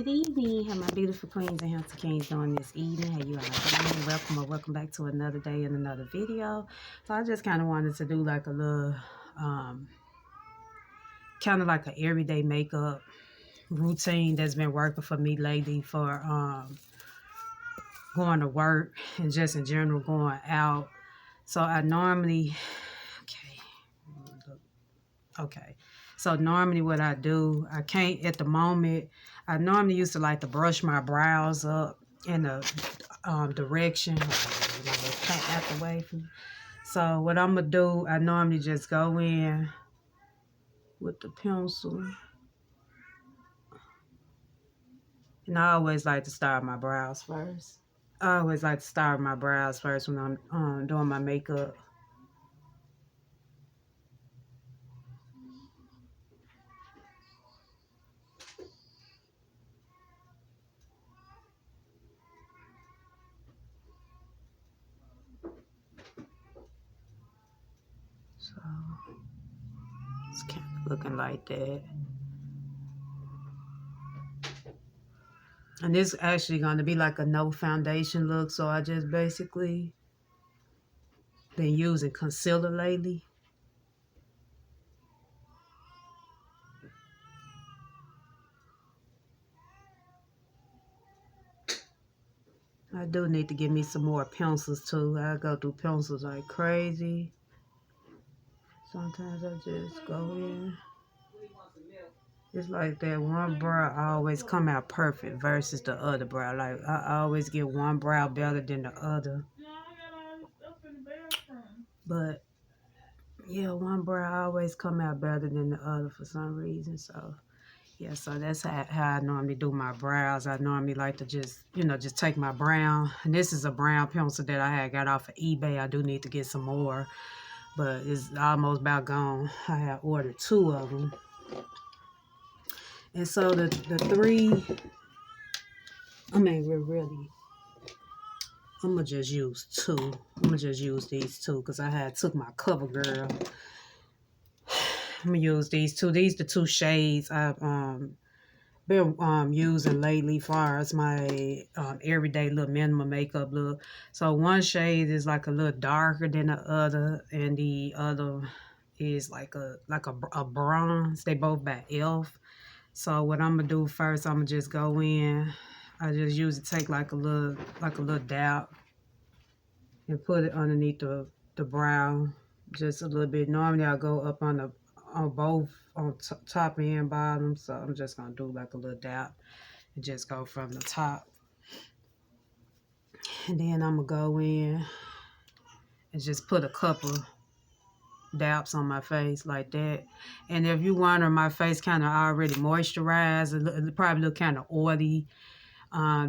Good evening. How my beautiful queens and handsome kings doing this evening? How you all doing? Welcome back to another day and another video. So I just kind of wanted to do like a little, kind of like an everyday makeup routine that's been working for me lately for going to work and just in general going out. So I normally, okay. So normally what I do, I can't at the moment, I normally used to like to brush my brows up in the direction. Out the way from. So what I'm going to do, I normally just go in with the pencil. And I always like to start my brows first. I always like to start my brows first when I'm doing my makeup. So it's kind of looking like that. And this is actually going to be like a no foundation look. So I just basically been using concealer lately. I do need to get me some more pencils too. I go through pencils like crazy. Sometimes I just go in. It's like that one brow always come out perfect versus the other brow. Like I always get one brow better than the other. But yeah, one brow always come out better than the other for some reason. So yeah, so that's how I normally do my brows. I normally like to just, just take my brown. And this is a brown pencil that I had got off of eBay. I do need to get some more, but it's almost about gone. I have ordered 2 of them. And so the 3, I mean, really, I'm going to just use 2. I'm going to just use these 2 because I had took my CoverGirl. I'm going to use these 2. These the 2 shades I've been using lately far as my everyday little minimal makeup look. So one shade is like a little darker than the other, and the other is like a bronze. They both by e.l.f. So what I'm gonna do first, I'm gonna just go in. I just usually take like a little dab and put it underneath the brow, just a little bit. Normally I go up on both on top and bottom, so I'm just gonna do like a little dab and just go from the top. And then I'm gonna go in and just put a couple dabs on my face like that. And if you wonder, my face kind of already moisturized, it probably look kind of oily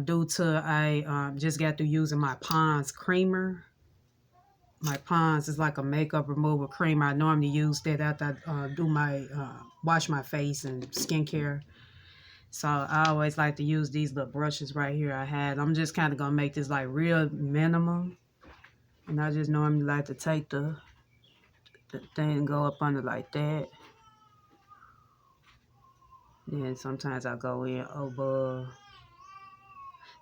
due to I just got through using my Pond's creamer. My Pond's is like a makeup removal creamer. I normally use that after I do my wash my face and skincare. So I always like to use these little brushes right here I had. I'm just kind of going to make this like real minimum. And I just normally like to take the thing and go up under like that. Then sometimes I go in above.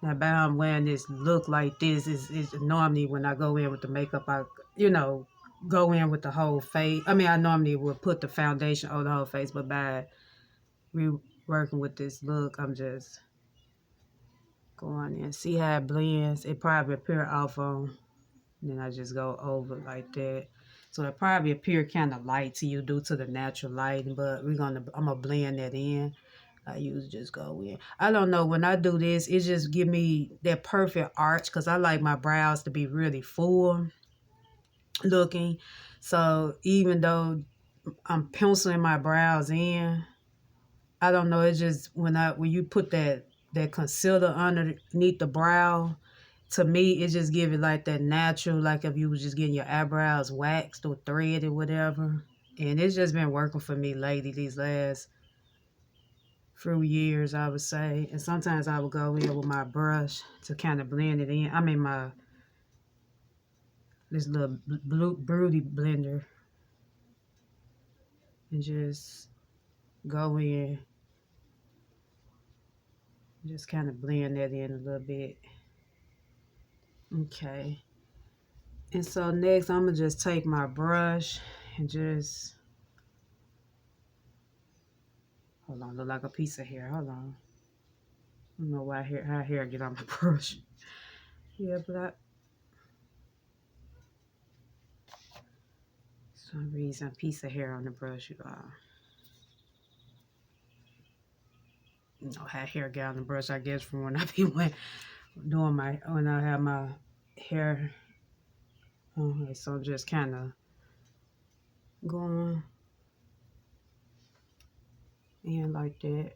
Now, by I'm wearing this look like this is normally when I go in with the makeup, I, go in with the whole face. I mean, I normally would put the foundation on the whole face, but by working with this look, I'm just going in. See how it blends? It probably appear off on, then I just go over like that. So it probably appear kind of light to you due to the natural lighting, but I'm gonna blend that in. I usually just go in. I don't know, when I do this, it just give me that perfect arch because I like my brows to be really full looking. So even though I'm penciling my brows in, I don't know, it's just when you put that concealer underneath the brow, to me, it just give it like that natural, like if you was just getting your eyebrows waxed or threaded or whatever. And it's just been working for me lately, these last few years, I would say. And sometimes I would go in with my brush to kind of blend it in. I mean, this little Beauty blender. And just go in Just kind of blend that in a little bit. Okay. And so next I'm going to just take my brush and just, hold on, look like a piece of hair. Hold on. I don't know why how hair get on my brush. Yeah, but some reason piece of hair on the brush, you know how hair get on the brush, I guess, from when I be doing when I have my hair. So I'm just kind of going in like that.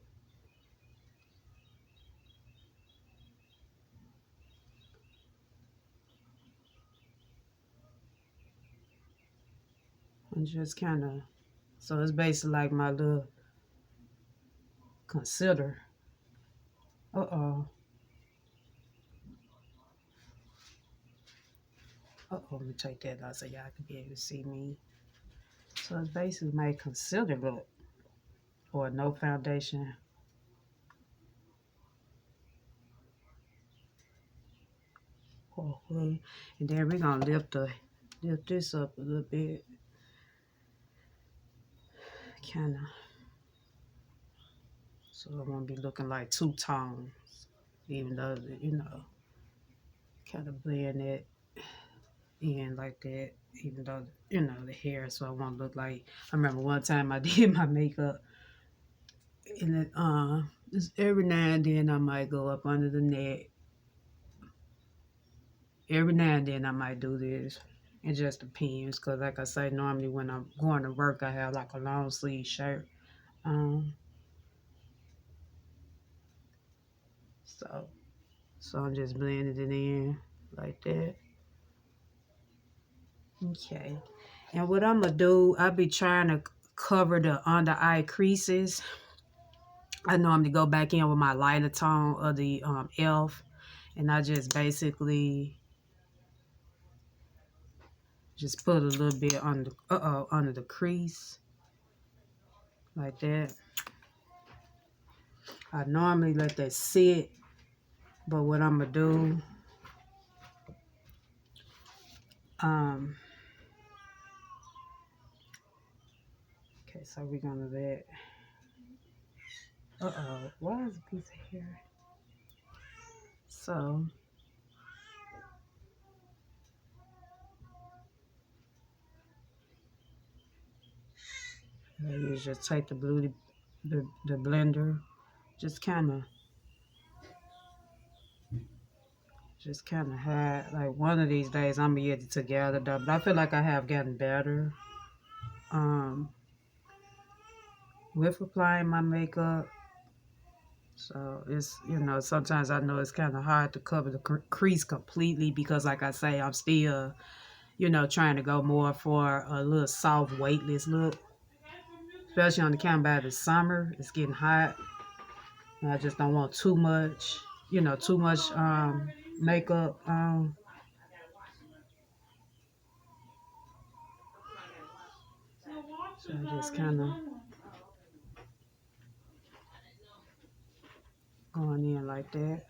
And just kind of, so it's basically like my little concealer. Uh-oh. Uh-oh, let me take that out so y'all can be able to see me. So it's basically my concealer look, or no foundation. Oh, and then we're gonna lift this up a little bit. Kinda, so it won't be looking like two tones, even though, kind of blend it in like that, even though, the hair, so it won't look like, I remember one time I did my makeup, and it, just every now and then I might go up under the neck. Every now and then I might do this. It just depends, because like I say, normally when I'm going to work, I have like a long sleeve shirt. Um, so, I'm just blending it in like that. Okay. And what I'm going to do, I'll be trying to cover the under eye creases. I normally go back in with my lighter tone of the e.l.f. And I just basically just put a little bit under the crease like that. I normally let that sit, but what I'm gonna do, okay, so we're gonna let, why is a piece of hair? So, you just take the blender, just kind of had, like, one of these days I'm gonna get it together though, but I feel like I have gotten better with applying my makeup. So it's, sometimes I know it's kind of hard to cover the crease completely, because like I say, I'm still, trying to go more for a little soft, weightless look, especially on the camera. By the summer, it's getting hot, and I just don't want too much, makeup. So I just kind of going in like that.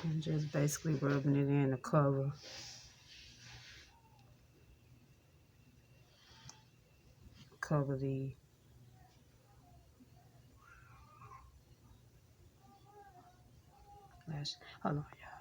And just basically rubbing it in to cover the lash. Hold on, y'all.